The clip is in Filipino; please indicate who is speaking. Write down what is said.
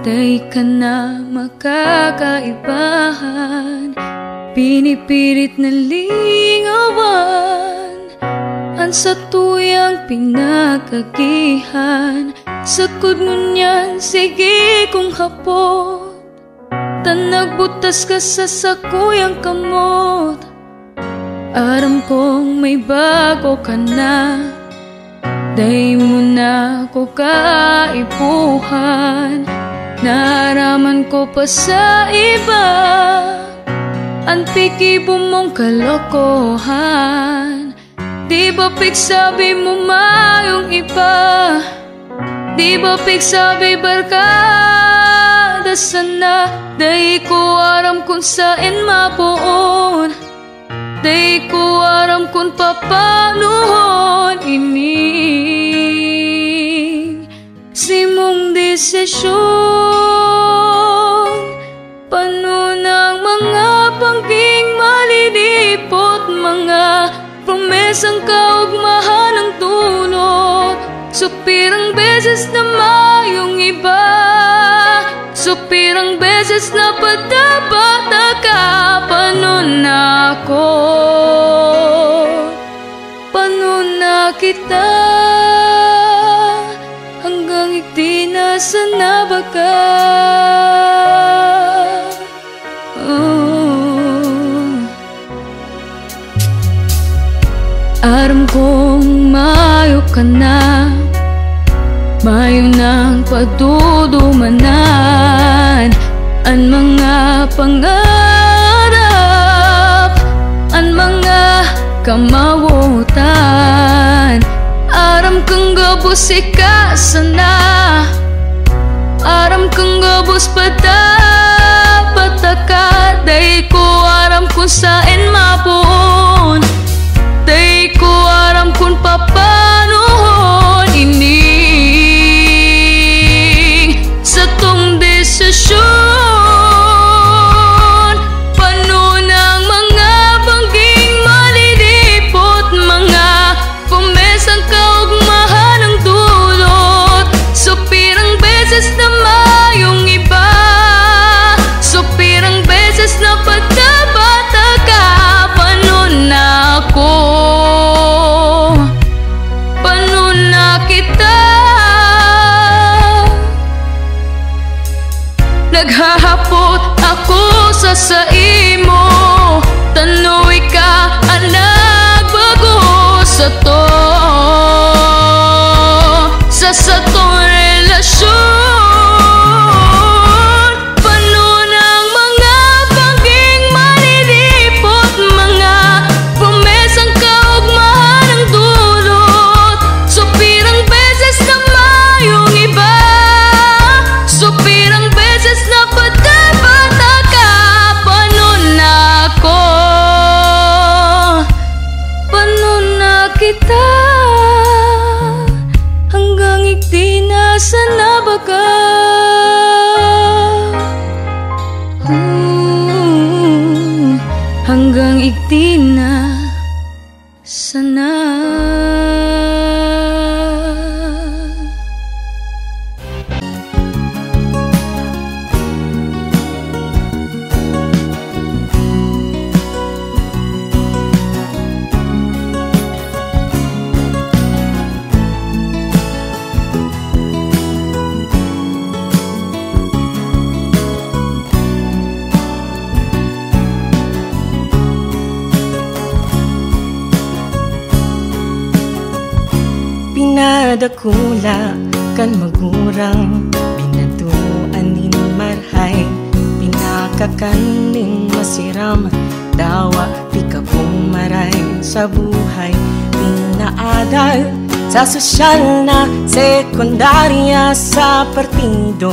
Speaker 1: Day ka na makakaibahan, pinipilit na lingawan, an sa tuyang pinagagihan. Sakod ngunyan, sige kung hapot, tan nagbutas ka sa sakuyang kamot. Aram kong may bago ka na, day mo na ko kaipuhan. Naaraman ko pa sa iba, ang pikibo mong kalokohan. Di ba pigsabi mo mayong iba? Di ba pigsabi barkada sana? Day ko aram kung saan mapuon, day ko aram kung papanuhon ining simong desisyon. Pano ng mga pangging malilipot, mga promesang kaugmahan ng tulot. Supirang beses na mayong iba, supirang beses na padapat ka. Pano na ako, pano na kita, hanggang ikdi na sana ba ka? Aram kong mayo ka na, mayo nang padudumanan, an mga pangarap, an mga kamawutan. Aram kang gabos ika sana, aram kang gabos padapat ka. Day ko aram kung saan mapuon, day ko aram kung papanuhon ining sa tong desisyon. Pano ng mga bangging malilipot, mga pumesang kaugmahan ng dulot. Supirang beses na mayong iba, supirang beses na padapat ka. Pano na ako, pano na kita, naghahapot ako sa imo. Tanoy ka ang nagbago sa to, sa tong relasyon. Pano ng mga bangging malilipot, mga promesang kaugmahan ng dulot. Supirang beses na mayong iba, supirang beses na padapat ka. Pano na ako, pano na kita, hanggang ikdi na sana ba ka? Hanggang ikdi na sana.
Speaker 2: Pinadakula kan magurang, binaduanin marhay, pinakakaning masiram, dawa di ka pumaray sa buhay. Pinaadal sa sosyal na sekundarya, sa partido